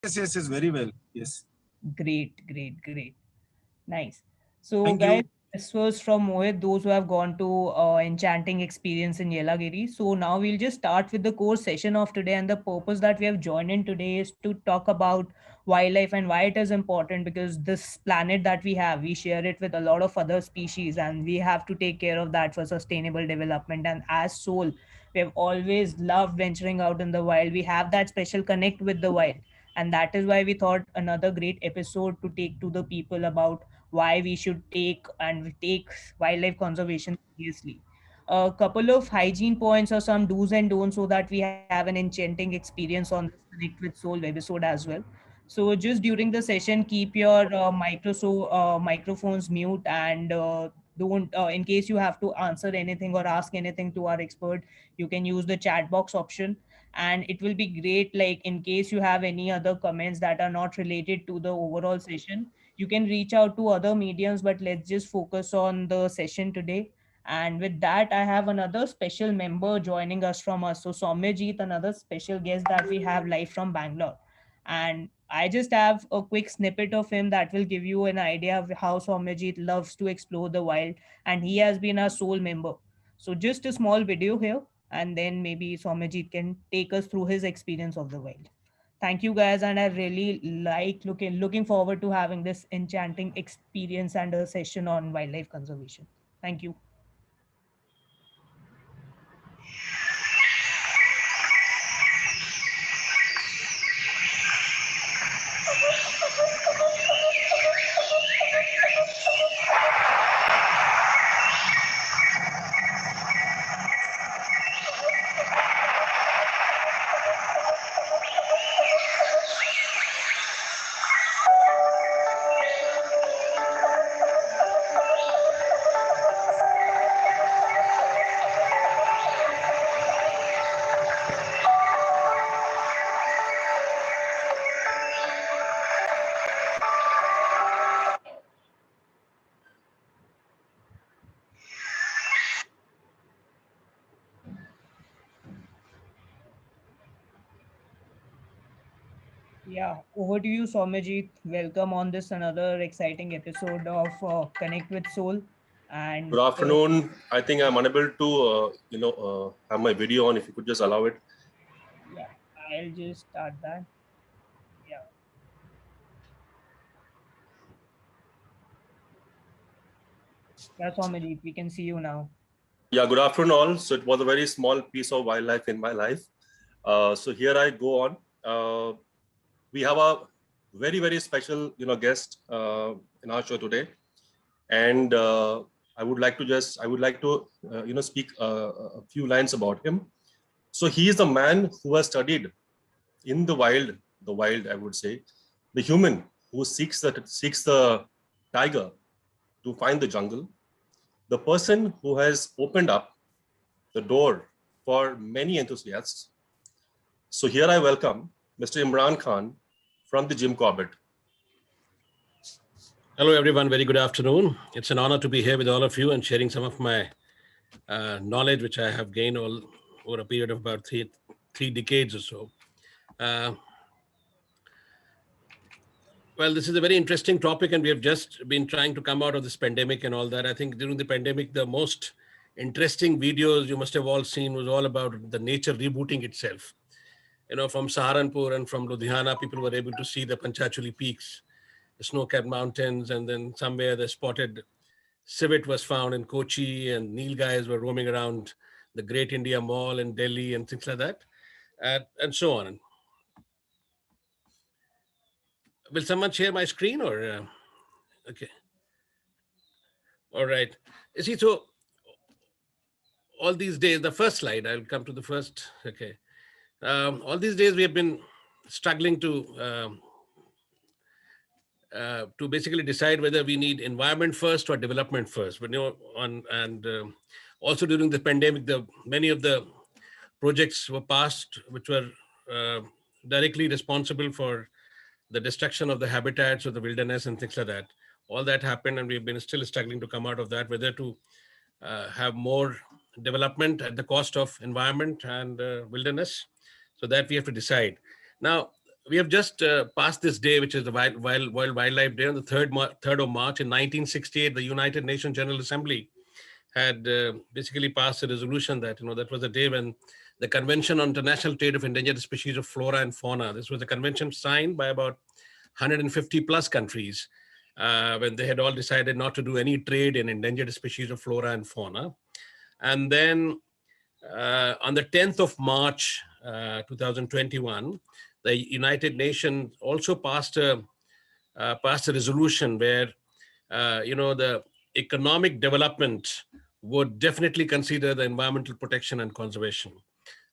Yes, very well. Yes. Great, great, great. Nice. So, Thank guys, you. this was from Mohit, those who have gone to enchanting experience in Yelagiri. So, now we'll just start with the core session of today. And the purpose that we have joined in today is to talk about wildlife and why it is important, because this planet that we have, we share it with a lot of other species, and we have to take care of that for sustainable development. And as soul, we have always loved venturing out in the wild. We have that special connect with the wild, and that is why we thought another great episode to take to the people about why we should take wildlife conservation seriously. A couple of hygiene points or some do's and don'ts so that we have an enchanting experience on this Connect with Soul webisode as well. So just during the session, keep your microphones mute, and don't in case you have to answer anything or ask anything to our expert, you can use the chat box option. And it will be great, like in case you have any other comments that are not related to the overall session, you can reach out to other mediums, but let's just focus on the session today. And with that, I have another special member joining us from us. So Soumyajit, another special guest that we have live from Bangalore. And I just have a quick snippet of him that will give you an idea of how Soumyajit loves to explore the wild. And he has been our sole member. So just a small video here, and then maybe Soumyajit can take us through his experience of the wild. Thank you guys, and I really like looking forward to having this enchanting experience and a session on wildlife conservation. Thank you. Yeah, over to you, Soumyajit. Welcome on this another exciting episode of Connect with Soul. And Good afternoon. I think I'm unable to, have my video on. If you could just allow it. yeah, I'll just start that. Yeah, yeah, Soumyajit, we can see you now. Yeah, good afternoon all. So it was a very small piece of wildlife in my life. So here I go on. We have a very, very special, guest in our show today. And I would like to, speak a few lines about him. So he is a man who has studied in the wild, I would say, the human who seeks the tiger to find the jungle, the person who has opened up the door for many enthusiasts. So here I welcome Mr. Imran Khan from the Jim Corbett. Hello, everyone. Very good afternoon. It's an honor to be here with all of you and sharing some of my knowledge, which I have gained all over a period of about three decades or so. Uh, well, this is a very interesting topic, and we have just been trying to come out of this pandemic and all that. I think during the pandemic, the most interesting videos you must have all seen was all about the nature rebooting itself. From Saharanpur and from Ludhiana, people were able to see the Panchachuli peaks, the snow-capped mountains, and then somewhere they spotted civet was found in Kochi, and Nilgais were roaming around the Great India Mall in Delhi and things like that, and so on. Will someone share my screen or? Okay, all right. You see, so all these days, the first slide, I'll come to the first. Okay. All these days, we have been struggling to basically decide whether we need environment first or development first. But also during the pandemic, the many of the projects were passed which were uh, directly responsible for the destruction of the habitats of the wilderness and things like that. All that happened, and we've been still struggling to come out of that, whether to have more development at the cost of environment and wilderness. So that we have to decide. Now, we have just passed this day, which is the World Wildlife Day, on the 3rd of March in 1968. The United Nations General Assembly had basically passed a resolution that, that was the day when the Convention on International Trade of Endangered Species of Flora and Fauna, this was a convention signed by about 150 plus countries, when they had all decided not to do any trade in endangered species of flora and fauna. And then on the 10th of March, 2021, the United Nations also passed a resolution where, the economic development would definitely consider the environmental protection and conservation.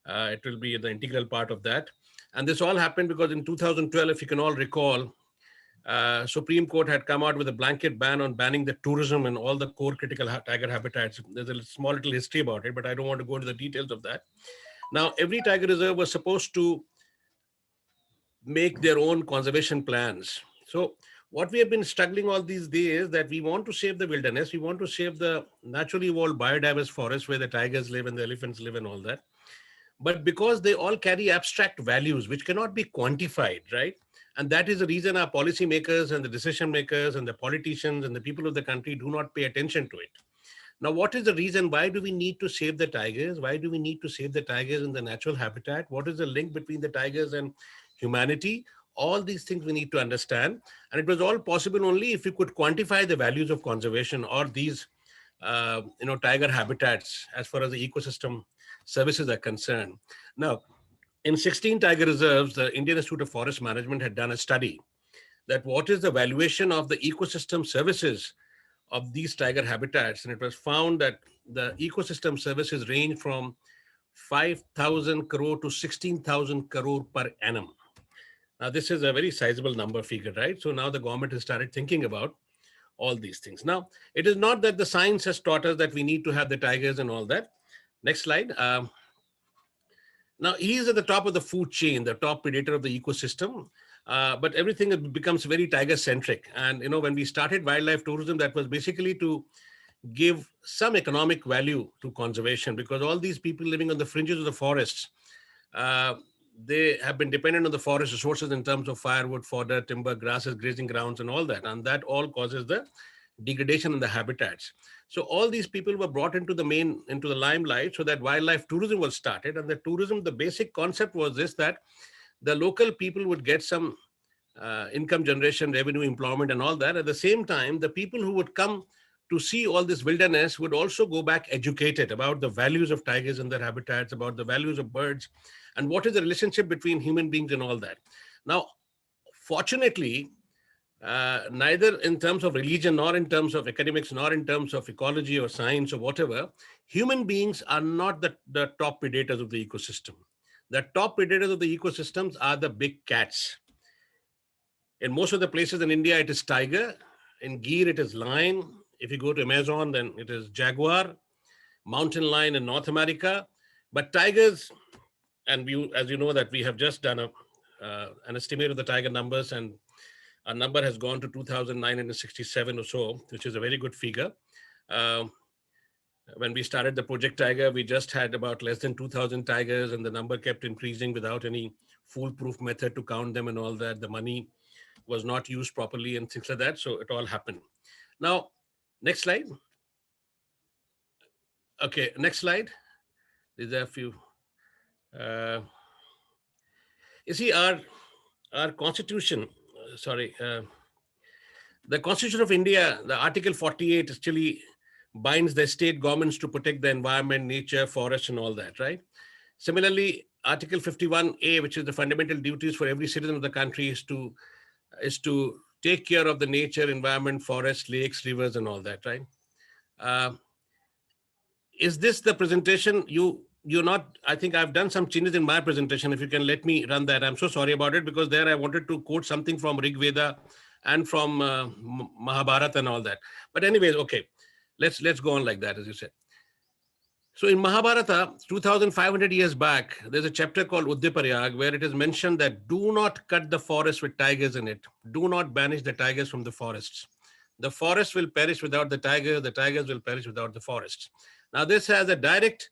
It will be the integral part of that. And this all happened because in 2012, if you can all recall, Supreme Court had come out with a blanket ban on banning the tourism and all the core critical tiger habitats. There's a small little history about it, but I don't want to go into the details of that. Now, every tiger reserve was supposed to make their own conservation plans. So what we have been struggling all these days is that we want to save the wilderness. We want to save the naturally evolved biodiverse forests where the tigers live and the elephants live and all that. But because they all carry abstract values, which cannot be quantified, right? And that is the reason our policymakers and the decision makers and the politicians and the people of the country do not pay attention to it. Now, what is the reason? Why do we need to save the tigers? Why do we need to save the tigers in the natural habitat? What is the link between the tigers and humanity? All these things we need to understand. And it was all possible only if we could quantify the values of conservation or these, tiger habitats as far as the ecosystem services are concerned. Now, in 16 tiger reserves, the Indian Institute of Forest Management had done a study that what is the valuation of the ecosystem services of these tiger habitats. And it was found that the ecosystem services range from 5,000 crore to 16,000 crore per annum. Now, this is a very sizable number figure, right? So now the government has started thinking about all these things. Now, it is not that the science has taught us that we need to have the tigers and all that. Next slide. Now, he is at the top of the food chain, the top predator of the ecosystem, but everything becomes very tiger-centric. And, when we started wildlife tourism, that was basically to give some economic value to conservation, because all these people living on the fringes of the forests, they have been dependent on the forest resources in terms of firewood, fodder, timber, grasses, grazing grounds, and all that. And that all causes the degradation in the habitats. So all these people were brought into the limelight so that wildlife tourism was started. And the basic concept was this, that the local people would get some income generation, revenue, employment, and all that. At the same time, the people who would come to see all this wilderness would also go back educated about the values of tigers and their habitats, about the values of birds, and what is the relationship between human beings and all that. Now, fortunately, neither in terms of religion, nor in terms of academics, nor in terms of ecology or science or whatever, human beings are not the top predators of the ecosystem. The top predators of the ecosystems are the big cats. In most of the places in India, it is tiger. In Gir, it is lion. If you go to Amazon, then it is jaguar, mountain lion in North America. But tigers, and as you know, that we have just done an estimate of the tiger numbers, and our number has gone to 2,967 or so, which is a very good figure. When we started the Project Tiger, we just had about less than 2,000 tigers, and the number kept increasing without any foolproof method to count them and all that. The money was not used properly and things like that. So it all happened. Now, next slide. Okay, next slide. These are a few. You see, our constitution, the Constitution of India, the Article 48 actually binds the state governments to protect the environment, nature, forests, and all that, right? Similarly, Article 51A, which is the fundamental duties for every citizen of the country, is to take care of the nature, environment, forests, lakes, rivers, and all that, right? Is this the presentation? You're not, I think I've done some changes in my presentation. If you can let me run that. I'm so sorry about it, because there I wanted to quote something from Rig Veda and from Mahabharata and all that. But anyways, okay, let's go on like that, as you said. So in Mahabharata, 2,500 years back, there's a chapter called Uddiparayag, where it is mentioned that do not cut the forest with tigers in it. Do not banish the tigers from the forests. The forest will perish without the tigers will perish without the forests. Now this has a direct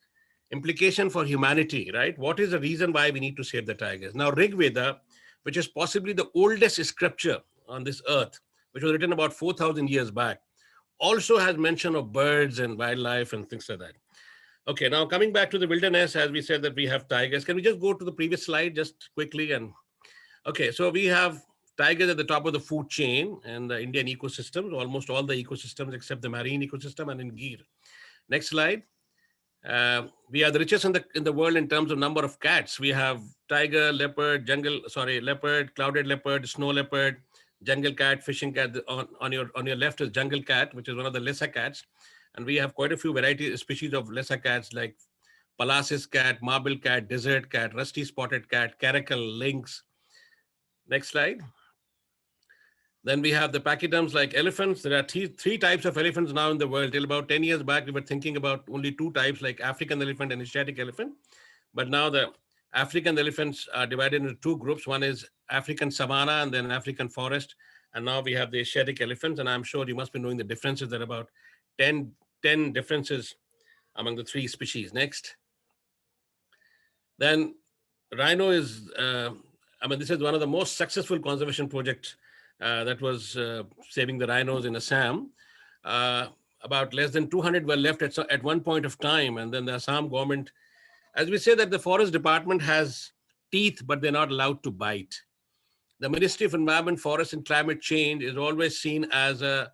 implication for humanity, right? What is the reason why we need to save the tigers? Now Rig Veda, which is possibly the oldest scripture on this earth, which was written about 4,000 years back, also has mention of birds and wildlife and things like that. Okay, now coming back to the wilderness, as we said that we have tigers. Can we just go to the previous slide just quickly? And okay, so we have tigers at the top of the food chain and the Indian ecosystems, almost all the ecosystems except the marine ecosystem and in Gir. Next slide. We are the richest in the world in terms of number of cats. We have tiger, leopard, leopard, clouded leopard, snow leopard, jungle cat, fishing cat. On your left is jungle cat, which is one of the lesser cats. And we have quite a few species of lesser cats like Palacis cat, marble cat, desert cat, rusty spotted cat, caracal, lynx. Next slide. Then we have the pachyderms like elephants. There are three types of elephants now in the world. Till about 10 years back, we were thinking about only two types like African elephant and Asiatic elephant. But now the African elephants are divided into two groups. One is African savanna and then African forest. And now we have the Asiatic elephants. And I'm sure you must be knowing the differences. There are about 10 differences among the three species. Next. Then rhino is, this is one of the most successful conservation projects that was saving the rhinos in Assam. About less than 200 were left at one point of time. And then the Assam government, as we say that the forest department has teeth, but they're not allowed to bite. The Ministry of Environment, Forest and Climate Change is always seen as a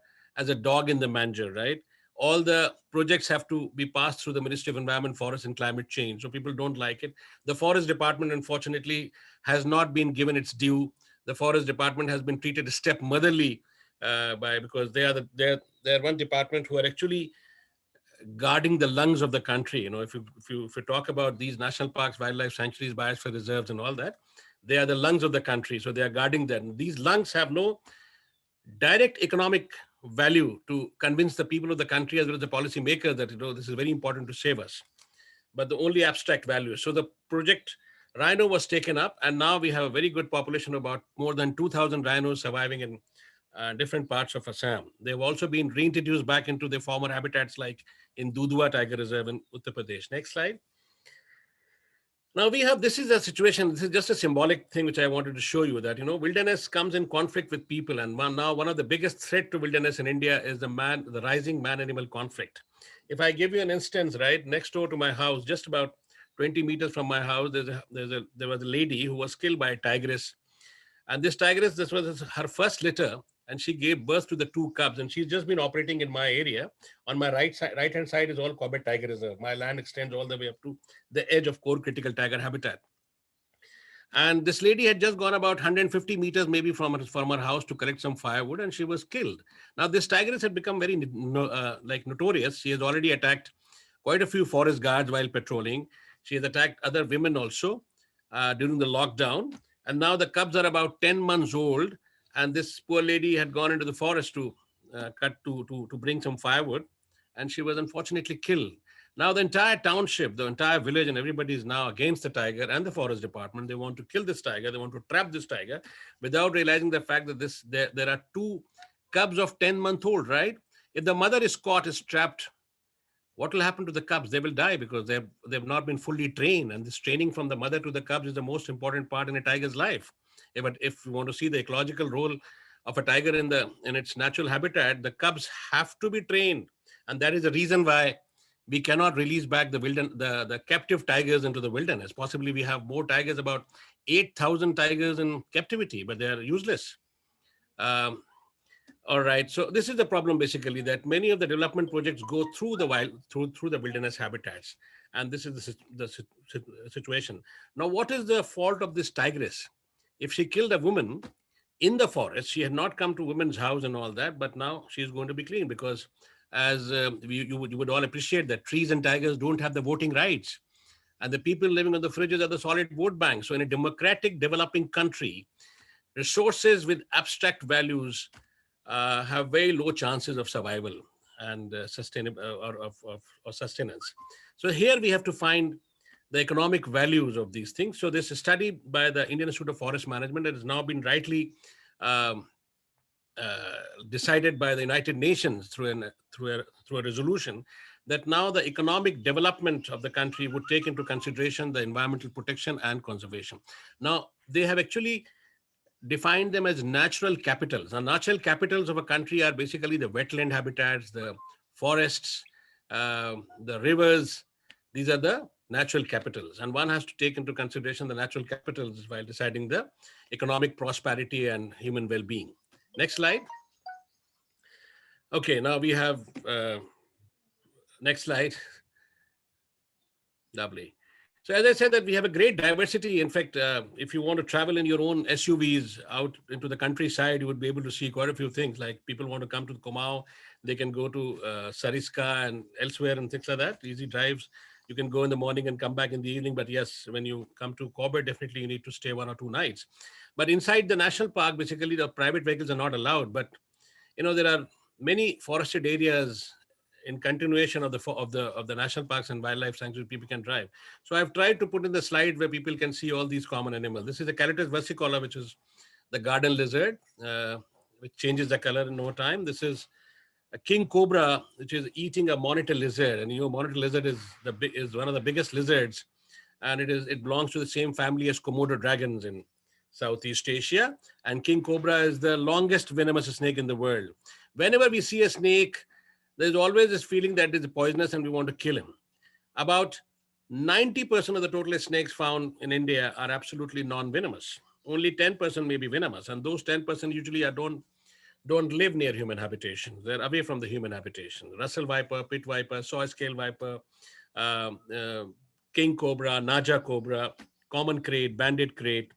dog in the manger, right? All the projects have to be passed through the Ministry of Environment, Forest and Climate Change. So people don't like it. The Forest Department, unfortunately, has not been given its due. The Forest Department has been treated stepmotherly because they're one department who are actually guarding the lungs of the country. You know, if you talk about these national parks, wildlife sanctuaries, biosphere reserves, and all that, they are the lungs of the country. So they are guarding them. These lungs have no direct economic value to convince the people of the country as well as the policymakers that, you know, this is very important to save us, but the only abstract value. So the project rhino was taken up, and now we have a very good population, about more than 2,000 rhinos surviving in different parts of Assam. They've also been reintroduced back into their former habitats, like in Dudhua Tiger Reserve in Uttar Pradesh. Next slide. Now this is a situation, this is just a symbolic thing which I wanted to show you, that, you know, wilderness comes in conflict with people. And now one of the biggest threat to wilderness in India is the rising man-animal conflict. If I give you an instance, right, next door to my house, just about 20 meters from my house, there was a lady who was killed by a tigress. And this tigress, this was her first litter, and she gave birth to the two cubs. And she's just been operating in my area. On my right-hand side is all Corbett Tiger Reserve. My land extends all the way up to the edge of core critical tiger habitat. And this lady had just gone about 150 meters maybe from her house to collect some firewood, and she was killed. Now, this tigress had become very notorious. She has already attacked quite a few forest guards while patrolling. She has attacked other women also during the lockdown. And now the cubs are about 10 months old. And this poor lady had gone into the forest to bring some firewood, and she was unfortunately killed. Now the entire township, the entire village, and everybody is now against the tiger and the forest department. They want to kill this tiger. They want to trap this tiger without realizing the fact that there are two cubs of 10-month-old, right? If the mother is caught, is trapped, what will happen to the cubs? They will die because they've not been fully trained. And this training from the mother to the cubs is the most important part in a tiger's life. If you want to see the ecological role of a tiger in its natural habitat, the cubs have to be trained. And that is the reason why we cannot release back the captive tigers into the wilderness. Possibly we have more tigers, about 8,000 tigers in captivity, but they are useless. All right, so this is the problem basically, that many of the development projects go through the wilderness habitats, and this is the situation. Now, what is the fault of this tigress? If she killed a woman in the forest, she had not come to women's house and all that, but now she's going to be clean because, as you would all appreciate, that trees and tigers don't have the voting rights, and the people living on the fringes are the solid vote bank. So in a democratic developing country, resources with abstract values have very low chances of survival and sustenance. So here we have to find the economic values of these things. So this study by the Indian Institute of Forest Management has now been rightly decided by the United Nations through a resolution, that now the economic development of the country would take into consideration the environmental protection and conservation. Now, they have actually defined them as natural capitals. Now, natural capitals of a country are basically the wetland habitats, the forests, the rivers. These are the natural capitals. And one has to take into consideration the natural capitals while deciding the economic prosperity and human well-being. Next slide. Okay, now we have, next slide. Lovely. So as I said that we have a great diversity. In fact, if you want to travel in your own SUVs out into the countryside, you would be able to see quite a few things. Like people want to come to Kumau, they can go to Sariska and elsewhere and things like that. Easy drives. You can go in the morning and come back in the evening. But yes, when you come to Corbett, definitely you need to stay 1 or 2 nights. But inside the national park, basically the private vehicles are not allowed. But there are many forested areas in continuation of the national parks and wildlife sanctuaries people can drive. So I've tried to put in the slide where people can see all these common animals. This is the Calatus versicolor, which is the garden lizard, which changes the color in no time. This is a king cobra, which is eating a monitor lizard, and monitor lizard is one of the biggest lizards, and it belongs to the same family as Komodo dragons in Southeast Asia. And king cobra is the longest venomous snake in the world. Whenever we see a snake, there's always this feeling that it's poisonous and we want to kill him. About 90% of the total snakes found in India are absolutely non-venomous. Only 10% may be venomous, and those 10% usually don't live near human habitation. They're away from the human habitation. Russell viper, pit viper, soy scale viper, king cobra, naja cobra, common crate, banded crate,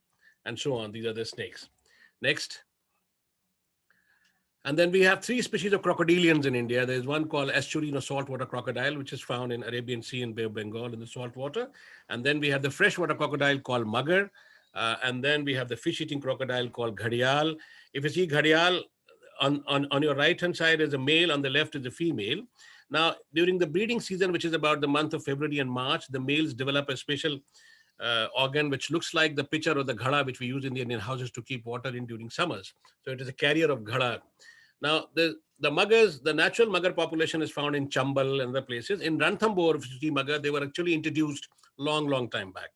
and so on. These are the snakes. Next. And then we have 3 species of crocodilians in India. There's one called Estuarine saltwater crocodile, which is found in Arabian Sea and Bay of Bengal in the saltwater. And then we have the freshwater crocodile called mugger. And then we have the fish-eating crocodile called gharial. If you see gharial, on your right-hand side is a male, on the left is a female. Now, during the breeding season, which is about the month of February and March, the males develop a special organ which looks like the pitcher or the ghada, which we use in the Indian houses to keep water in during summers. So it is a carrier of ghada. Now, the muggers, the natural mugger population is found in Chambal and other places. In Ranthambore, if you see mugger, they were actually introduced long time back.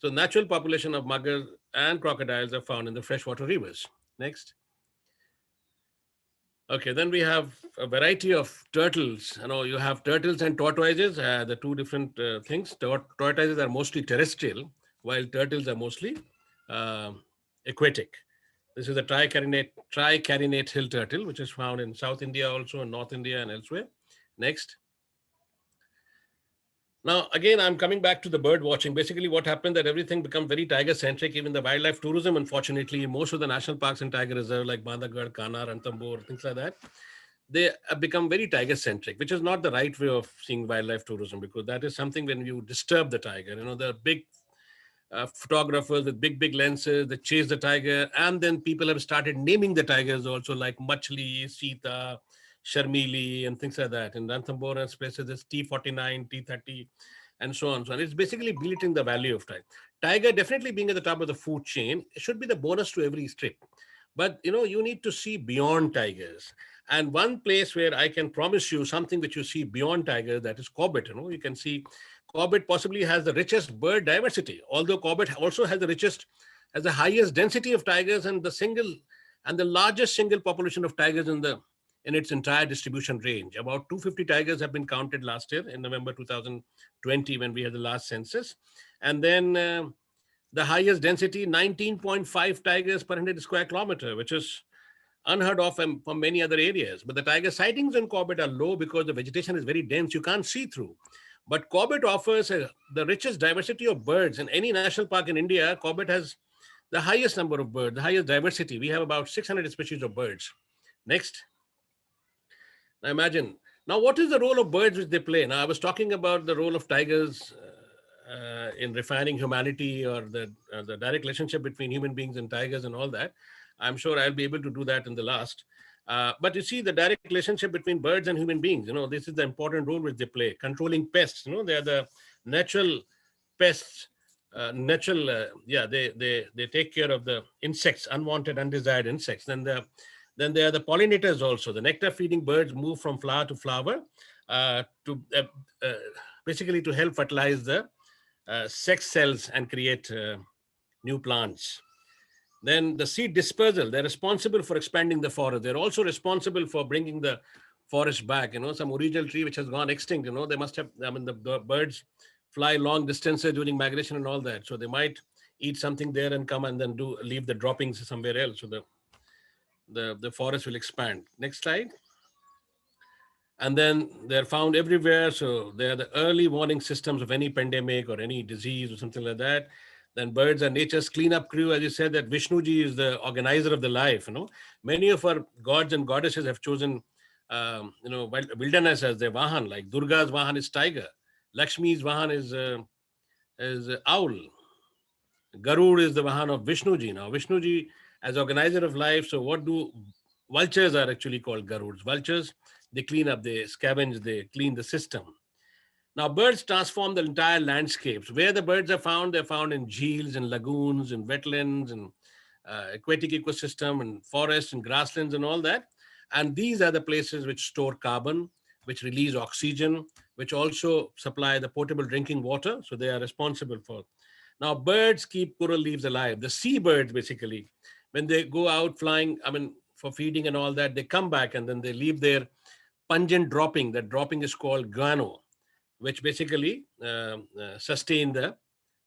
So natural population of muggers and crocodiles are found in the freshwater rivers. Next. Okay, then we have a variety of turtles. You have turtles and tortoises, the 2 different things. Tortoises are mostly terrestrial, while turtles are mostly aquatic. This is the tricarinate hill turtle, which is found in South India also, in North India and elsewhere. Next. Now, again, I'm coming back to the bird watching. Basically, what happened that everything became very tiger-centric, even the wildlife tourism, unfortunately, most of the national parks and tiger reserve like Bandhavgarh, Kanha, Ranthambore, things like that, they have become very tiger-centric, which is not the right way of seeing wildlife tourism, because that is something when you disturb the tiger. The big photographers with big lenses that chase the tiger, and then people have started naming the tigers also, like Machli, Sita, Sharmili, and things like that. In Ranthambore and places, there's T49, T30, and so on. It's basically belittling the value of tiger. Tiger definitely being at the top of the food chain, it should be the bonus to every trip. But you need to see beyond tigers. And one place where I can promise you something which you see beyond tigers, that is Corbett. You can see Corbett possibly has the richest bird diversity, although Corbett also has the highest density of tigers and the largest single population of tigers in its entire distribution range. About 250 tigers have been counted last year in November 2020 when we had the last census. And then the highest density, 19.5 tigers per 100 square kilometer, which is unheard of from many other areas. But the tiger sightings in Corbett are low because the vegetation is very dense. You can't see through. But Corbett offers the richest diversity of birds. In any national park in India, Corbett has the highest number of birds, the highest diversity. We have about 600 species of birds. Next. Now imagine. Now, what is the role of birds which they play? Now, I was talking about the role of tigers in refining humanity, or the direct relationship between human beings and tigers and all that. I'm sure I'll be able to do that in the last. But you see the direct relationship between birds and human beings, this is the important role which they play. Controlling pests, they are the natural pests, they take care of the insects, unwanted, undesired insects. Then there are the pollinators also. The nectar feeding birds move from flower to flower basically to help fertilize the sex cells and create new plants. Then the seed dispersal, they're responsible for expanding the forest. They're also responsible for bringing the forest back. Some original tree which has gone extinct, they must have, the birds fly long distances during migration and all that. So they might eat something there and come and then leave the droppings somewhere else. So the forest will expand. Next slide. And then they're found everywhere. So they are the early warning systems of any pandemic or any disease or something like that. Then birds are nature's cleanup crew. As you said, that Vishnuji is the organizer of the life. Many of our gods and goddesses have chosen, wilderness as their vahan. Like Durga's vahan is tiger. Lakshmi's vahan is owl. Garud is the vahan of Vishnuji. Now, Vishnuji as organizer of life. So what do vultures are actually called Garuds? Vultures, they clean up, they scavenge, they clean the system. Now, birds transform the entire landscapes. Where the birds are found, they're found in geels and lagoons and wetlands and aquatic ecosystem and forests and grasslands and all that. And these are the places which store carbon, which release oxygen, which also supply the potable drinking water. So they are responsible for. Now, birds keep coral reefs alive. The seabirds, basically, when they go out flying, for feeding and all that, they come back and then they leave their pungent dropping. That dropping is called guano, which basically sustain the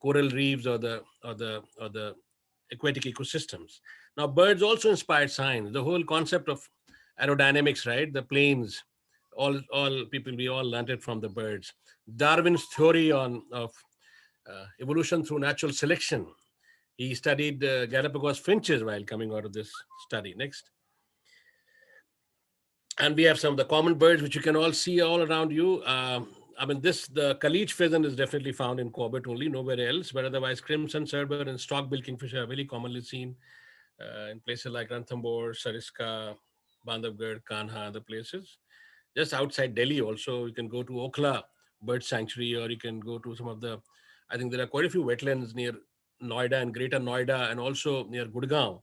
coral reefs or the aquatic ecosystems. Now, birds also inspired science. The whole concept of aerodynamics, right? The planes, all people, we all learned it from the birds. Darwin's theory of evolution through natural selection. He studied Galapagos finches while coming out of this study. Next. And we have some of the common birds which you can all see all around you. The Caliche pheasant is definitely found in Corbett only, nowhere else. But otherwise, crimson cerbère and stock-billed kingfisher are very commonly seen in places like Ranthambore, Sariska, Bandhavgarh, Kanha, other places. Just outside Delhi also, you can go to Okhla Bird Sanctuary, or you can go to some of I think there are quite a few wetlands near Noida and Greater Noida, and also near Gurgaon,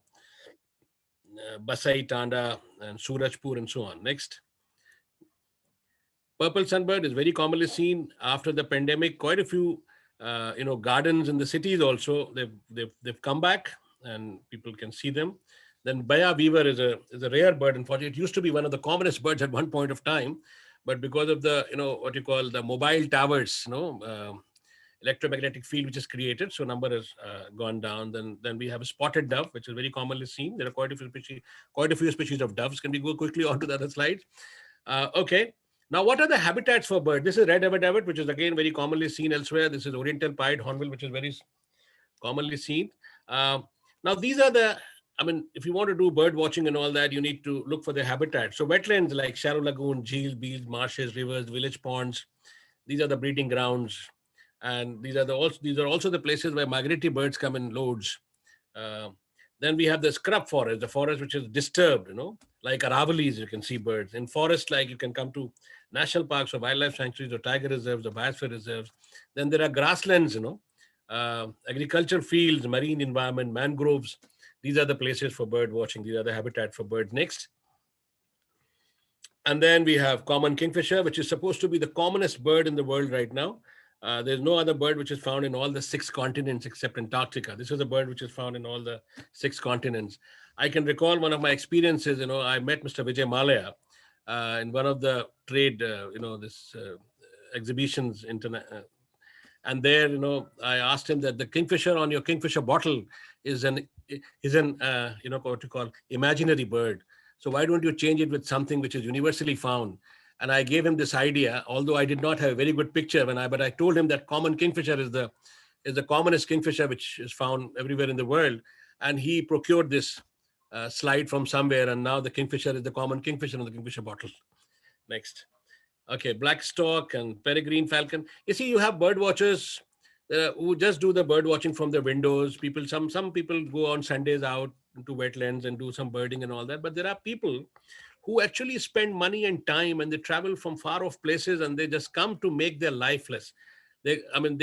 Basai, Tanda, and Surajpur, and so on. Next. Purple sunbird is very commonly seen after the pandemic. Quite a few, gardens in the cities also, they've come back and people can see them. Then Baya weaver is a rare bird. Unfortunately, it used to be one of the commonest birds at one point of time, but because of the, what you call the mobile towers, electromagnetic field which is created, so number has gone down. Then we have a spotted dove, which is very commonly seen. There are quite a few species of doves. Can we go quickly on to the other slide? Okay. Now, what are the habitats for birds? This is red-headed rabbit, which is again very commonly seen elsewhere. This is oriental pied hornbill, which is very commonly seen. Now, these are if you want to do bird watching and all that, you need to look for the habitat. So wetlands like shallow lagoon, geels, beels, marshes, rivers, village ponds, these are the breeding grounds. And these are also the places where migratory birds come in loads. Then we have the scrub forest, the forest which is disturbed, like Aravalis, you can see birds. In forests, like you can come to national parks or wildlife sanctuaries or tiger reserves or biosphere reserves. Then there are grasslands, agriculture fields, marine environment, mangroves. These are the places for bird watching. These are the habitat for birds. Next. And then we have common kingfisher, which is supposed to be the commonest bird in the world right now. There's no other bird which is found in all the 6 continents except Antarctica. This is a bird which is found in all the 6 continents. I can recall one of my experiences, I met Mr. Vijay Malaya in one of the trade, exhibitions, and there, I asked him that the kingfisher on your kingfisher bottle is what you call imaginary bird. So why don't you change it with something which is universally found? And I gave him this idea, although I did not have a very good picture but I told him that common kingfisher is the commonest kingfisher which is found everywhere in the world. And he procured this slide from somewhere, and now the kingfisher is the common kingfisher on the kingfisher bottle. Next. Okay, blackstalk and peregrine falcon. You see, you have bird watchers who just do the bird watching from their windows. Some people go on Sundays out into wetlands and do some birding and all that. But there are people who actually spend money and time, and they travel from far off places, and they just come to make their life less. They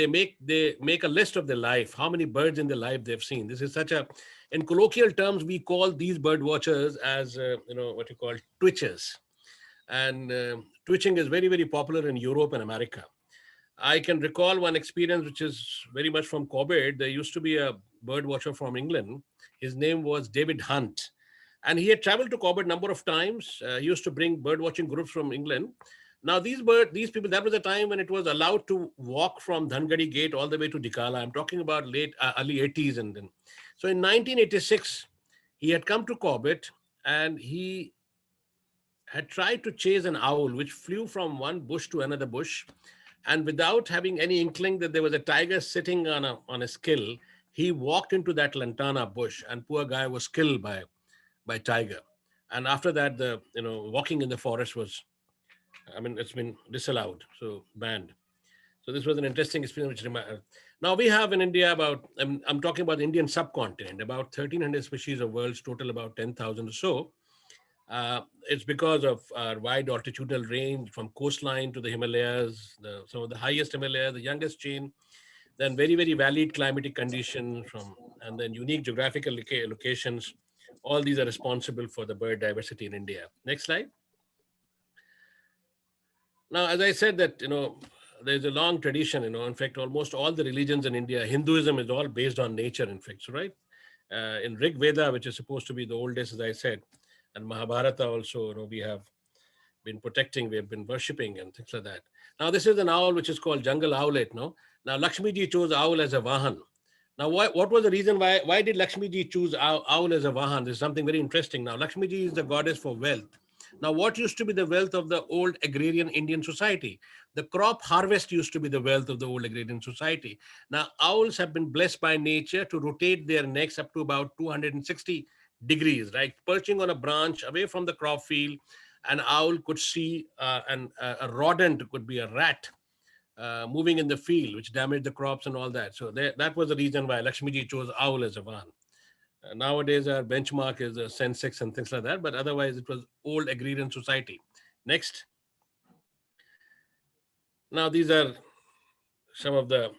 make a list of their life, how many birds in their life they've seen. This is in colloquial terms, we call these bird watchers as what you call twitchers. And twitching is very, very popular in Europe and America. I can recall one experience which is very much from Corbett. There used to be a bird watcher from England. His name was David Hunt. And he had traveled to Corbett a number of times. He used to bring bird watching groups from England. Now, these people, that was a time when it was allowed to walk from Dhangadi Gate all the way to Dikala. I'm talking about early 80s. And then, so in 1986, he had come to Corbett and he had tried to chase an owl which flew from one bush to another bush. And without having any inkling that there was a tiger sitting on a skill, he walked into that lantana bush, and poor guy was killed by tiger. And after that, the walking in the forest was, I mean, it's been disallowed, so banned. So this was an interesting experience. Now we have in India about, I'm talking about the Indian subcontinent, about 1,300 species of worlds, total about 10,000 or so. It's because of our wide altitudinal range from coastline to the Himalayas, some of the highest Himalayas, the youngest chain, then very, very varied climatic conditions and then unique geographical locations. All these are responsible for the bird diversity in India. Next slide. Now, as I said that, there's a long tradition, in fact, almost all the religions in India, Hinduism is all based on nature, in fact, so, right? In Rig Veda, which is supposed to be the oldest, as I said, and Mahabharata also, we have been protecting, we have been worshipping and things like that. Now, this is an owl which is called jungle owlet, no? Now, Lakshmi ji chose owl as a Vahan. Now, what was the reason why did Lakshmi ji choose owl as a Vahan? This is something very interesting. Now, Lakshmi ji is the goddess for wealth. Now, what used to be the wealth of the old agrarian Indian society? The crop harvest used to be the wealth of the old agrarian society. Now, owls have been blessed by nature to rotate their necks up to about 260 degrees, right? Perching on a branch away from the crop field, an owl could see, and a rodent could be a rat moving in the field, which damaged the crops and all that. So that was the reason why Lakshmi ji chose owl as a Vahan. Nowadays, our benchmark is a Sensex and things like that, but otherwise it was old agrarian society. Next. Now, these are some of the,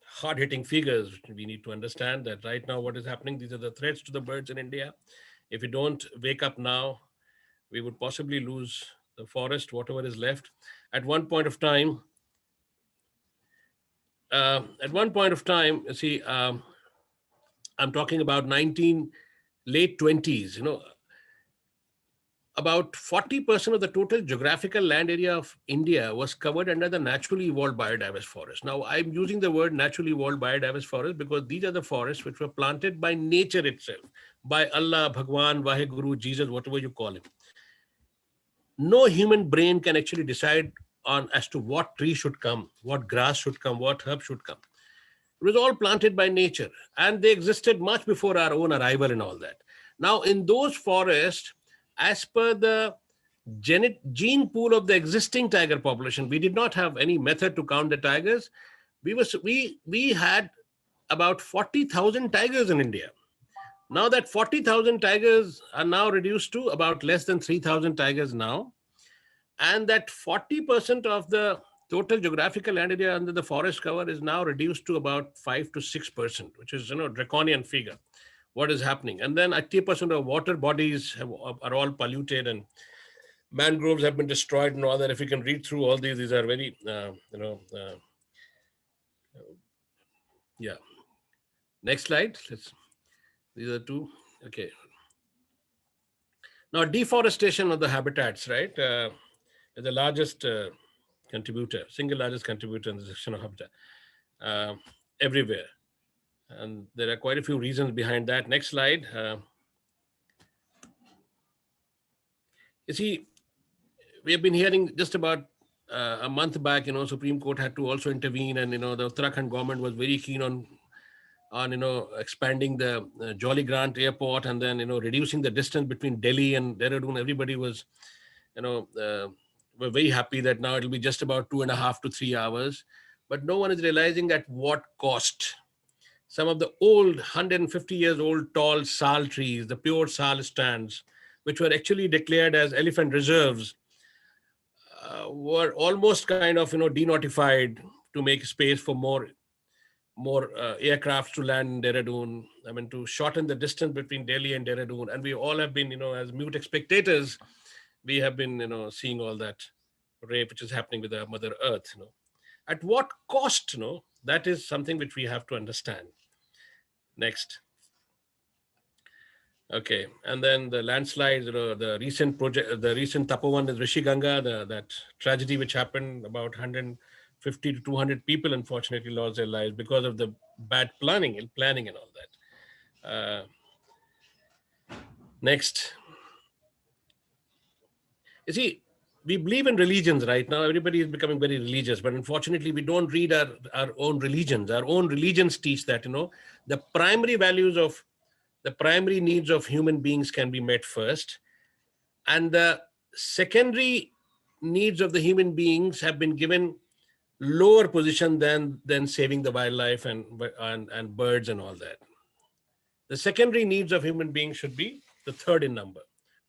hard-hitting figures. We need to understand that right now what is happening, these are the threats to the birds in India. If we don't wake up now, we would possibly lose the forest, whatever is left. At one point of time, you see, I'm talking about late 20s, about 40% of the total geographical land area of India was covered under the naturally evolved biodiverse forest. Now, I'm using the word naturally evolved biodiverse forest because these are the forests which were planted by nature itself, by Allah, Bhagwan, Vaheguru, Jesus, whatever you call him. No human brain can actually decide on as to what tree should come, what grass should come, what herb should come. It was all planted by nature, and they existed much before our own arrival and all that. Now, in those forests, as per the gene pool of the existing tiger population, we did not have any method to count the tigers. We had about 40,000 tigers in India. Now that 40,000 tigers are now reduced to about less than 3,000 tigers now. And that 40% of the total geographical land area under the forest cover is now reduced to about 5 to 6%, which is, draconian figure. What is happening? And then 80% of water bodies are all polluted, and mangroves have been destroyed and all that. If you can read through all these are very, yeah. Next slide. These are two. Okay. Now, deforestation of the habitats, right? Is the largest contributor, single largest contributor in the destruction of habitat everywhere. And there are quite a few reasons behind that. Next slide. You see, we have been hearing just about a month back, Supreme Court had to also intervene, and, the Uttarakhand government was very keen on expanding the Jolly Grant airport, and then, reducing the distance between Delhi and Dehradun. Everybody was, we're very happy that now it'll be just about 2.5 to 3 hours, but no one is realizing at what cost. Some of the old 150 years old tall sal trees, the pure sal stands, which were actually declared as elephant reserves, were almost kind of, denotified to make space for more aircrafts to land in Dehradun. I mean, to shorten the distance between Delhi and Dehradun. And we all have been, as mute spectators, we have been, seeing all that rape which is happening with the Mother Earth. At what cost? That is something which we have to understand. Next. Okay, and then the landslides, the recent project, the recent Tapovan is Rishi Ganga, that tragedy which happened, about 150 to 200 people unfortunately lost their lives because of the bad planning and all that. Next, you see, we believe in religions right now. Everybody is becoming very religious, but unfortunately, we don't read our own religions. Our own religions teach that, the primary values of the primary needs of human beings can be met first, and the secondary needs of the human beings have been given lower position than saving the wildlife and birds and all that. The secondary needs of human beings should be the third in number.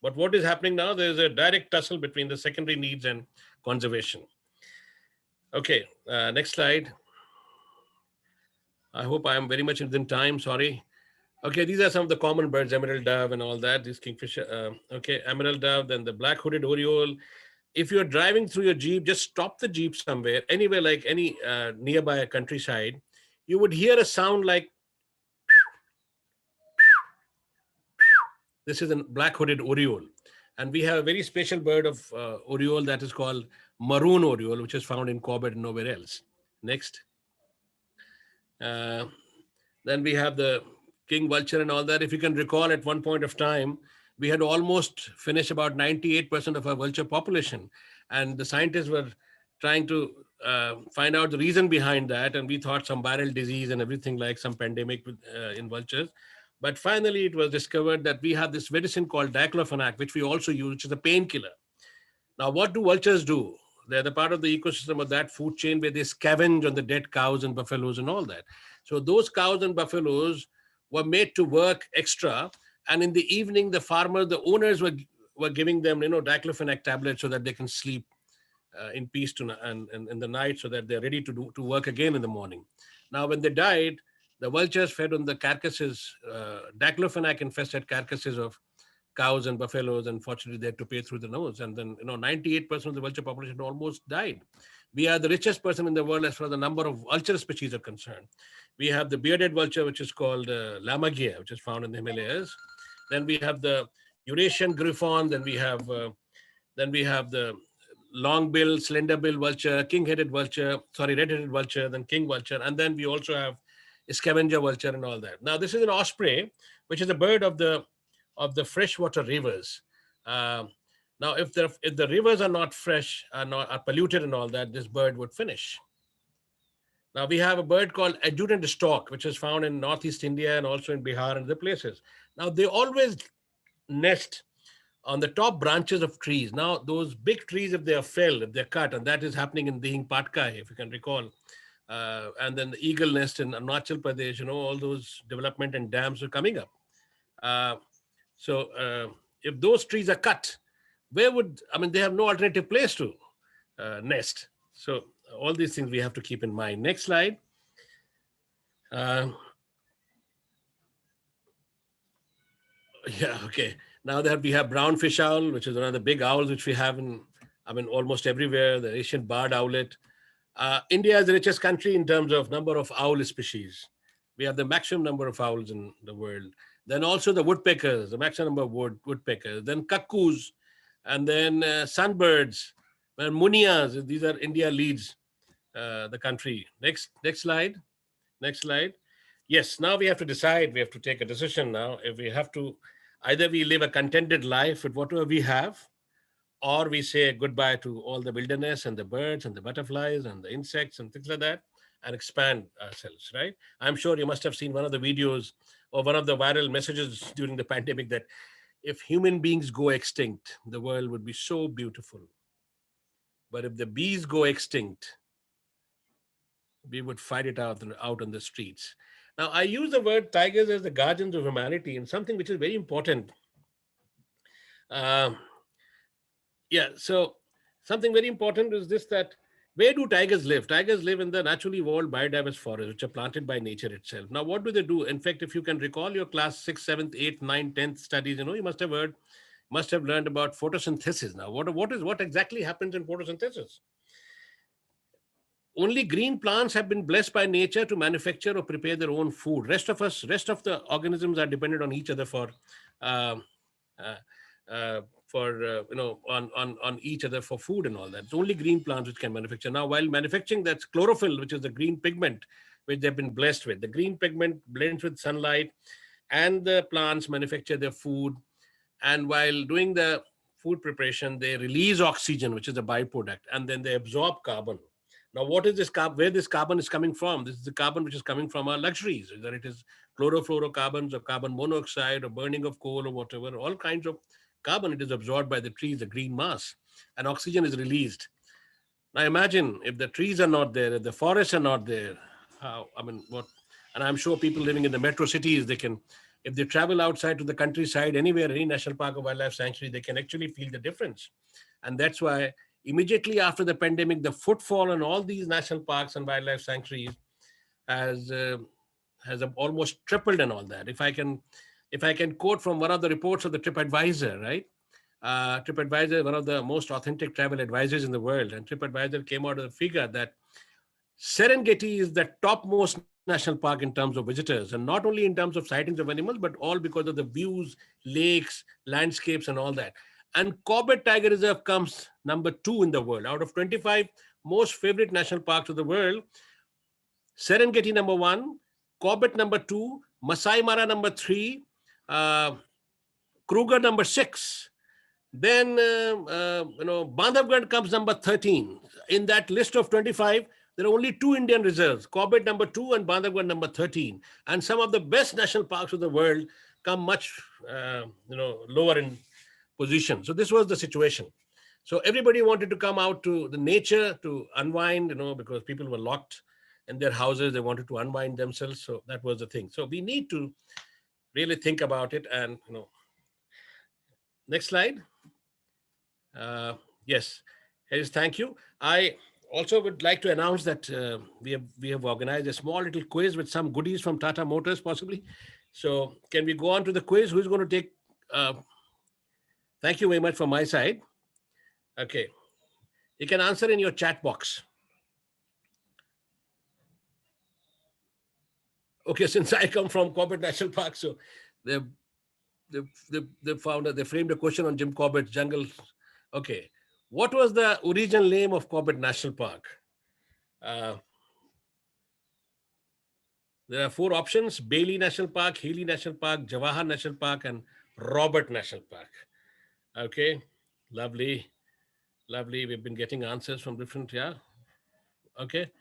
But what is happening now? There is a direct tussle between the secondary needs and conservation. Okay, next slide. I hope I am very much within time. Sorry. Okay, these are some of the common birds, emerald dove and all that. These kingfisher. Okay, emerald dove, then the black-hooded oriole. If you're driving through your Jeep, just stop the Jeep somewhere, anywhere like any nearby a countryside. You would hear a sound like, this is a black-hooded oriole. And we have a very special bird of oriole that is called maroon oriole, which is found in Corbett and nowhere else. Next. Then we have the king vulture and all that. If you can recall, at one point of time, we had almost finished about 98% of our vulture population. And the scientists were trying to find out the reason behind that. And we thought some viral disease and everything, like some pandemic in vultures. But finally, it was discovered that we have this medicine called diclofenac, which we also use, which is a painkiller. Now, what do vultures do? They're the part of the ecosystem of that food chain where they scavenge on the dead cows and buffaloes and all that. So those cows and buffaloes were made to work extra. And in the evening, the farmers, the owners were giving them, diclofenac tablets so that they can sleep in peace and in the night, so that they're ready to work again in the morning. Now, when they died, the vultures fed on the carcasses, diclofenac infested carcasses of cows and buffaloes. Unfortunately, they had to pay through the nose. And then, 98% of the vulture population almost died. We are the richest person in the world as far as the number of vulture species are concerned. We have the bearded vulture, which is called Lamagia, which is found in the Himalayas. Then we have the Eurasian griffon. Then we have the long-bill, slender-bill vulture, red-headed vulture, then king vulture. And then we also have scavenger vulture and all that. Now, this is an osprey, which is a bird of the freshwater rivers. Now, if the rivers are not fresh, are polluted and all that, this bird would finish. Now, we have a bird called adjutant stork, which is found in Northeast India and also in Bihar and other places. Now, they always nest on the top branches of trees. Now, those big trees, if they are felled, if they're cut, and that is happening in Dihing Patkai, if you can recall, and then the eagle nest in Arunachal Pradesh, all those development and dams are coming up. So if those trees are cut, they have no alternative place to nest. So all these things we have to keep in mind. Next slide. Yeah, okay. Now that we have brown fish owl, which is one of the big owls which we have in, almost everywhere, the Asian barred owlet. India is the richest country in terms of number of owl species. We have the maximum number of owls in the world. Then also the woodpeckers, the maximum number of woodpeckers. Then cuckoos, and then sunbirds, and munias. These are India leads the country. Next slide. Next slide. Yes, now we have to decide. We have to take a decision now. If we have to, either we live a contented life with whatever we have, or we say goodbye to all the wilderness and the birds and the butterflies and the insects and things like that, and expand ourselves, right? I'm sure you must have seen one of the videos or one of the viral messages during the pandemic that if human beings go extinct, the world would be so beautiful. But if the bees go extinct, we would fight it out on the streets. Now, I use the word tigers as the guardians of humanity, and something which is very important. Yeah, so something very important is this, that where do tigers live? Tigers live in the naturally evolved biodiverse forests, which are planted by nature itself. Now, what do they do? In fact, if you can recall your class 6th, 7th, 8th, 9th, 10th studies, you must have learned about photosynthesis. Now, what exactly happens in photosynthesis? Only green plants have been blessed by nature to manufacture or prepare their own food. Rest of the organisms are dependent on each other for um, uh, for on each other for food and all that. It's only green plants which can manufacture. Now, while manufacturing, that's chlorophyll, which is the green pigment which they've been blessed with. The green pigment blends with sunlight, and the plants manufacture their food. And while doing the food preparation, they release oxygen, which is a byproduct, and then they absorb carbon. Now, what is this carbon? Where this carbon is coming from? This is the carbon which is coming from our luxuries, whether it is chlorofluorocarbons or carbon monoxide or burning of coal or whatever, all kinds of carbon. It is absorbed by the trees, the green mass, and oxygen is released. Now, imagine if the trees are not there, if the forests are not there, how, I mean, what, and I'm sure people living in the metro cities, they can, if they travel outside to the countryside, anywhere, any national park or wildlife sanctuary, they can actually feel the difference. And that's why immediately after the pandemic, the footfall in all these national parks and wildlife sanctuaries has almost tripled and all that. If I can quote from one of the reports of the TripAdvisor, right? TripAdvisor is one of the most authentic travel advisors in the world, and TripAdvisor came out with a figure that Serengeti is the topmost national park in terms of visitors, and not only in terms of sightings of animals, but all because of the views, lakes, landscapes, and all that. And Corbett Tiger Reserve comes number 2 in the world. Out of 25 most favorite national parks of the world, Serengeti number 1, Corbett number 2, Masai Mara number 3, Kruger number 6. Then, Bandhavgarh comes number 13. In that list of 25, there are only 2 Indian reserves, Corbett number 2 and Bandhavgarh number 13. And some of the best national parks of the world come much, lower in position. So this was the situation. So everybody wanted to come out to the nature to unwind, because people were locked in their houses. They wanted to unwind themselves. So that was the thing. So we need to really think about it. And, next slide. Yes, Harris, thank you. I also would like to announce that we have organized a small little quiz with some goodies from Tata Motors, possibly. So can we go on to the quiz? Who's going to take? Thank you very much from my side. Okay, you can answer in your chat box. Okay, since I come from Corbett National Park, so they framed a question on Jim Corbett's jungle. Okay, what was the original name of Corbett National Park? There are 4 options: Bailey National Park, Healy National Park, Jawahar National Park, and Robert National Park. Okay, lovely. We've been getting answers from different, yeah. Okay.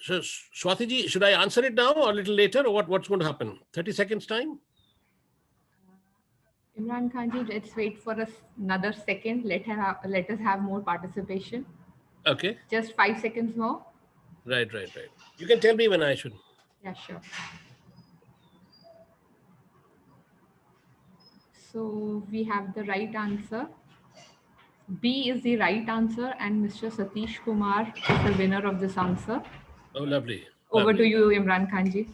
So, Swatiji, should I answer it now or a little later, or what's going to happen? 30 seconds time? Imran Khanji, let's wait for another second. Let us have more participation. Okay. Just 5 seconds more. Right. You can tell me when I should. Yeah, sure. So we have the right answer. B is the right answer, and Mr. Satish Kumar is the winner of this answer. Oh, lovely. Over to you, Imran Khanji.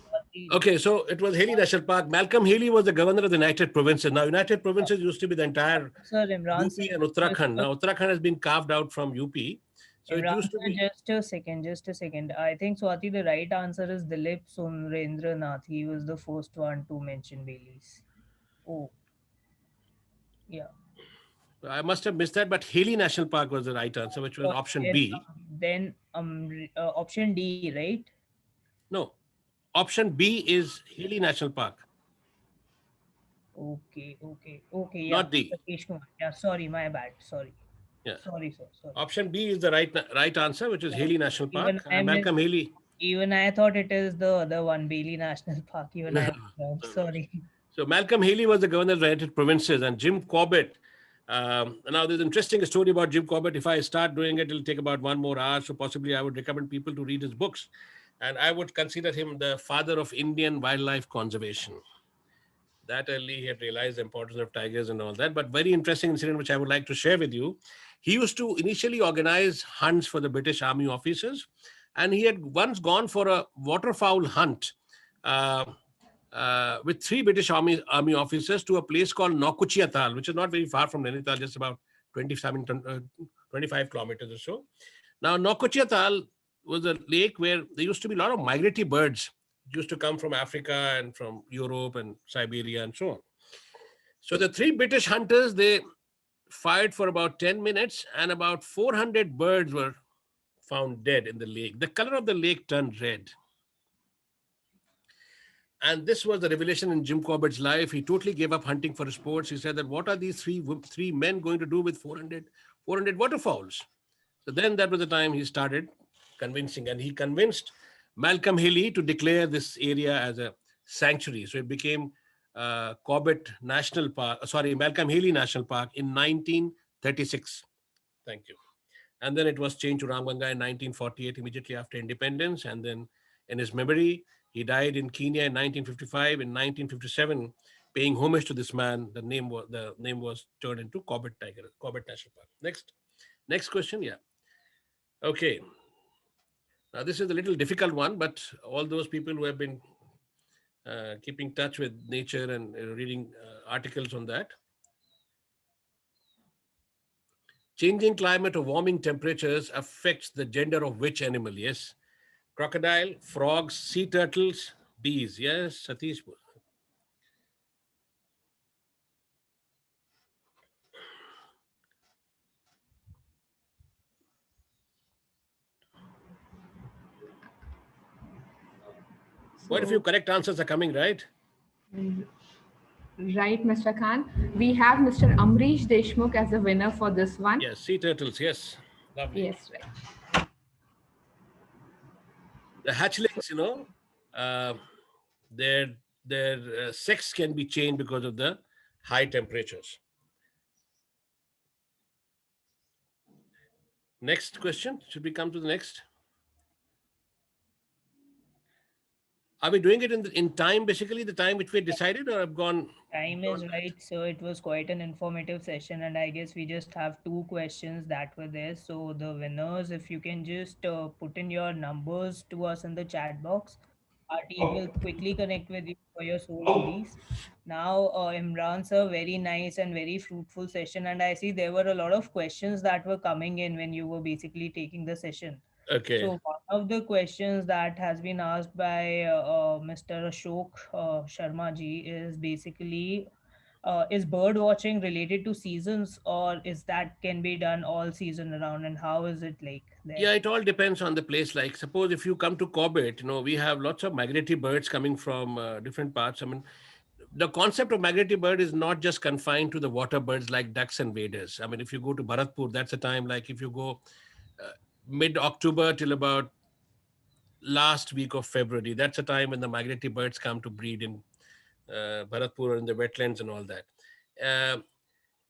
Okay, so it was Haley National Park. Malcolm Haley was the governor of the United Provinces. Now, United Provinces used to be the entire Sir, Imran, UP and Uttarakhand. Now, Uttarakhand has been carved out from UP. So Imran, it used to be. Just a second. I think, Swati, the right answer is Dilip Sunrendranath. He was the first one to mention Baileys. Oh, yeah. I must have missed that, but Haley National Park was the right answer, which was option B. Then option D, right? No, option B is Haley National Park. Okay. Yeah. Not D. Yeah, sorry, my bad. Sorry. Yeah. Sorry, sir. Sorry. Option B is the right answer, which is Haley National Park. Malcolm Haley. Even I thought it is the other one, Bailey National Park. Sorry. So Malcolm Haley was the governor of the United Provinces, and Jim Corbett. Now there's an interesting story about Jim Corbett. If I start doing it, it'll take about 1 more hour. So possibly I would recommend people to read his books. And I would consider him the father of Indian wildlife conservation. That early he had realized the importance of tigers and all that. But very interesting incident, which I would like to share with you. He used to initially organize hunts for the British Army officers. And he had once gone for a waterfowl hunt with 3 British Army officers to a place called Nokuchiatal, which is not very far from Nainital, just about 25 kilometers or so. Now, Nokuchiatal was a lake where there used to be a lot of migratory birds used to come from Africa and from Europe and Siberia and so on. So the three British hunters, they fired for about 10 minutes and about 400 birds were found dead in the lake. The color of the lake turned red. And this was the revelation in Jim Corbett's life. He totally gave up hunting for sports. He said that what are these three men going to do with 400 waterfowls? So then that was the time he started convincing, and he convinced Malcolm Haley to declare this area as a sanctuary. So it became Corbett National Park, sorry, Malcolm Haley National Park in 1936. Thank you. And then it was changed to Ramganga in 1948, immediately after independence. And then in his memory, he died in Kenya in 1955. In 1957, paying homage to this man, the name was turned into Corbett National Park. Next question. Yeah. Okay. Now this is a little difficult one, but all those people who have been keeping touch with nature and reading articles on that. Changing climate or warming temperatures affects the gender of which animal? Yes. Crocodile, frogs, sea turtles, bees. Yes, Satish. Quite a few So, correct answers are coming, right? right, Mr. Khan. We have Mr. Amrish Deshmukh as the winner for this one. Yes, sea turtles. Yes, lovely. Yes, right. The So, hatchlings, uh, their sex can be changed because of the high temperatures. Next question. Should we come to the next? Are we doing it in time, basically the time which we decided, or have gone? Time is right. So it was quite an informative session, and I guess we just have two questions that were there. So the winners, if you can just put in your numbers to us in the chat box, our team will quickly connect with you for your soul goodies. Now, Imran sir, very nice and very fruitful session, and I see there were a lot of questions that were coming in when you were basically taking the session. Okay. So one of the questions that has been asked by Mr. Ashok Sharma ji is basically, is bird watching related to seasons, or is that can be done all season around, and how is it like there? Yeah, it all depends on the place. Like, suppose if you come to Corbett, we have lots of migratory birds coming from different parts. I mean, the concept of migratory bird is not just confined to the water birds like ducks and waders. I mean, if you go to Bharatpur, that's a time. Like if you go uh, mid-October till about last week of February, that's a time when the migratory birds come to breed in Bharatpur or in the wetlands and all that. Uh,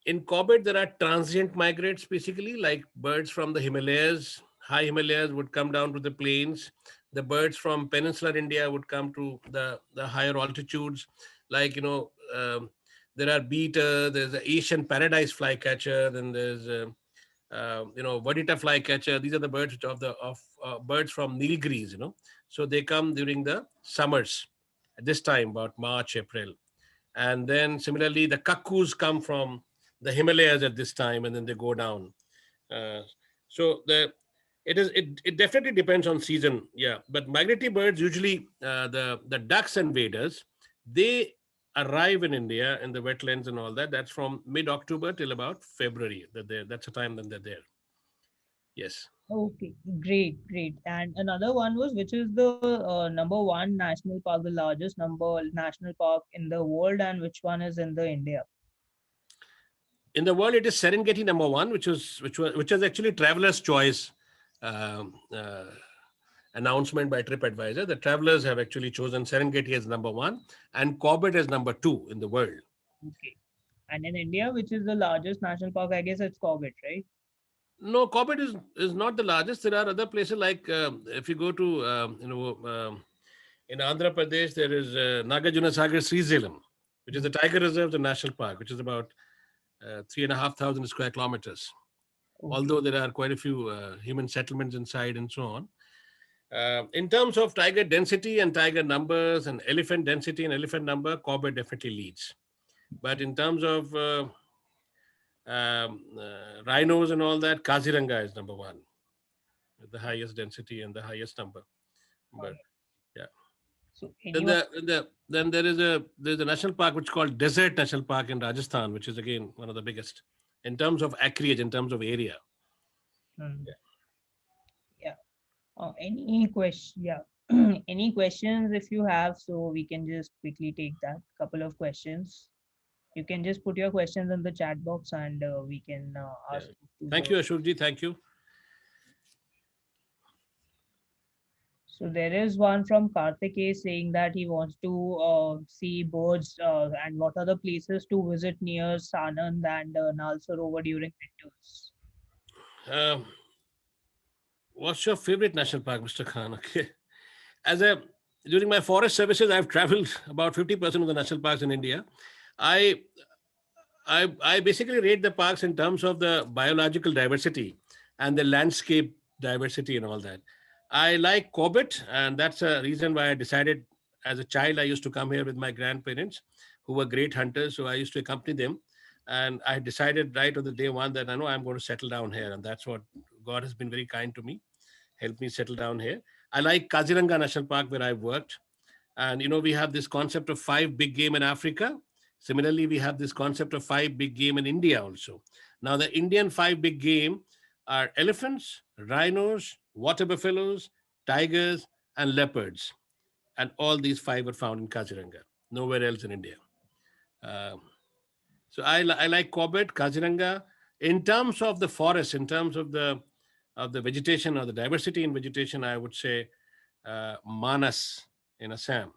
in Corbett, there are transient migrants, basically, like birds from the Himalayas. High Himalayas would come down to the plains. The birds from peninsular India would come to the higher altitudes. Like, there are beater, there's the Asian paradise flycatcher, then there's, Vadita flycatcher. These are the birds of birds from Nilgiris, So they come during the summers at this time, about March, April. And then similarly, the cuckoos come from the Himalayas at this time, and then they go down. Uh, so it definitely depends on season, yeah. But migratory birds usually the ducks and waders, they arrive in India in the wetlands and all that. That's from mid-October till about February. That's the time when they're there. Yes. Okay, great, great. And another one was, which is the number one national park, the largest number national park in the world, and which one is in the India? In the world, it is Serengeti number one, which was actually Traveler's Choice announcement by TripAdvisor. The travelers have actually chosen Serengeti as number one and Corbett as number two in the world. Okay. And in India, which is the largest national park, I guess it's Corbett, right? No, Corbett is not the largest. There are other places like if you go to in Andhra Pradesh, there is Nagarjuna Sagar Srisalam, which is the tiger reserve, the national park, which is about 3,500 square kilometers. Okay. Although there are quite a few human settlements inside and so on. In terms of tiger density and tiger numbers and elephant density and elephant number, Corbett definitely leads. But in terms of rhinos and all that, Kaziranga is number one, with the highest density and the highest number. But yeah. So Then anyone, there's a national park which is called Desert National Park in Rajasthan, which is again one of the biggest in terms of acreage, in terms of area. hmm, yeah, any question? Yeah, any questions if you have, so we can just quickly take that couple of questions. You can just put your questions in the chat box and we can Yeah. ask to Thank the. you, Ashokji. Thank you. So there is one from Karthikeya saying that he wants to see birds and what are the places to visit near Sanand and Nal Sarovar during winters. Um, what's your favorite national park, Mr. Khan? Okay. As a During my forest services, I've traveled about 50% of the national parks in India. I I basically rate the parks in terms of the biological diversity and the landscape diversity and all that. I like Corbett, and that's a reason why I decided as a child I used to come here with my grandparents who were great hunters. So I used to accompany them. And I decided right on the day one that I know I'm going to settle down here. And that's what God has been very kind to me, helped me settle down here. I like Kaziranga National Park where I've worked. And we have this concept of five big game in Africa. Similarly, we have this concept of five big game in India also. Now, the Indian five big game are elephants, rhinos, water buffaloes, tigers, and leopards. And all these five are found in Kaziranga, nowhere else in India. Um, I like Corbett, Kaziranga. In terms of the forest, in terms of the vegetation or the diversity in vegetation, I would say Manas in Assam.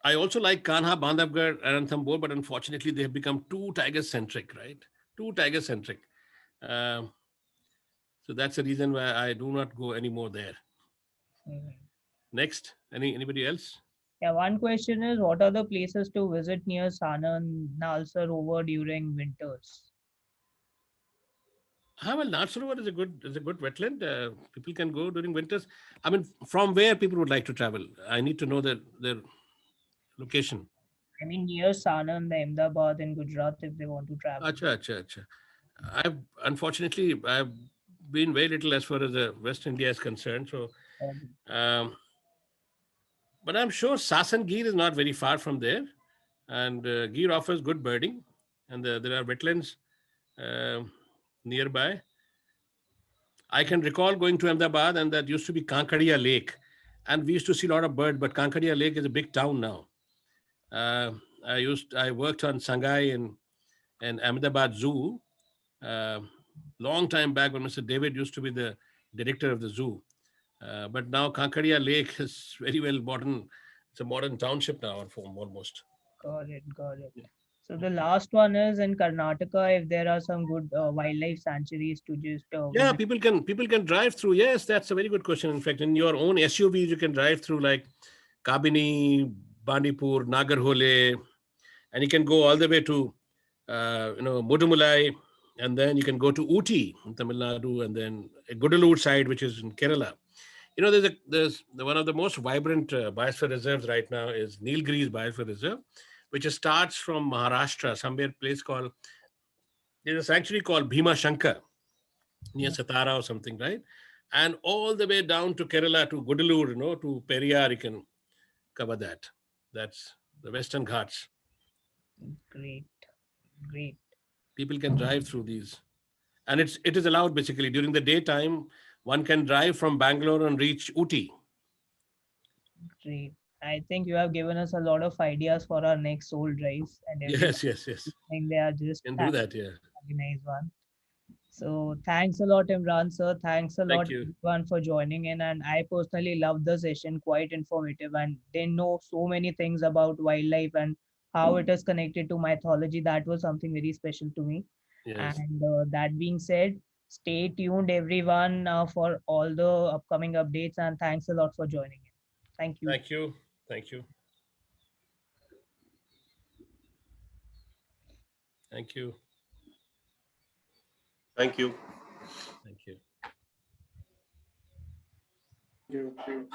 I also like Kanha, Bandhavgarh, and Ranthambore, but unfortunately they have become too tiger centric, right? Too tiger centric. Um, so that's the reason why I do not go anymore there. Mhm. Next, anybody else? Yeah, one question is what are the places to visit near Sanand, Nal Sarovar during winters? Well, Natsarovar is a good wetland. People can go during winters. I mean, from where people would like to travel? I need to know their location. I mean, near Sanand, Ahmedabad in Gujarat, if they want to travel. Acha, acha, acha. I've been very little as far as West India is concerned. So, Um, um, but I'm sure Sasan Gir is not very far from there, and Gir offers good birding, and there are wetlands um nearby. I can recall going to Ahmedabad, and that used to be Kankadia Lake, and we used to see a lot of bird. But Kankadia Lake is a big town now. Uh, I worked on Sangai in Ahmedabad Zoo uh, long time back when Mr. David used to be the director of the zoo. But now Kankadia Lake is very well modern. It's a modern township now, almost. got it, got it. So the last one is in Karnataka, if there are some good wildlife sanctuaries to just Yeah, visit. people can drive through. Yes, that's a very good question. In fact, in your own SUVs, you can drive through like Kabini, Bandipur, Nagarhole, and you can go all the way to Mudumulai, and then you can go to Uti in Tamil Nadu, and then Gudalur side, which is in Kerala. There's one of the most vibrant biosphere reserves right now is Nilgiris Biosphere Reserve, which starts from Maharashtra, somewhere place called there's a sanctuary called Bhima Shankar near Satara or something, right? And all the way down to Kerala to Gudalur, to Periyar, you can cover that. That's the Western Ghats. Great, great, People can drive through these, and it is allowed basically during the daytime. One can drive from Bangalore and reach Uti. great. I think you have given us a lot of ideas for our next soul drives and everyone Yes, yes, yes. think they are just Can do thank that. Yeah. organize one. So thanks a lot, Imran sir. Thanks a lot Thank you. everyone for joining in. And I personally loved the session, quite informative, and didn't know so many things about wildlife and how it is connected to mythology. That was something very special to me. Yes. And that being said, stay tuned, everyone, for all the upcoming updates. And thanks a lot for joining in. Thank you. Thank you. Thank you. Thank you. Thank you. Thank you. Thank you.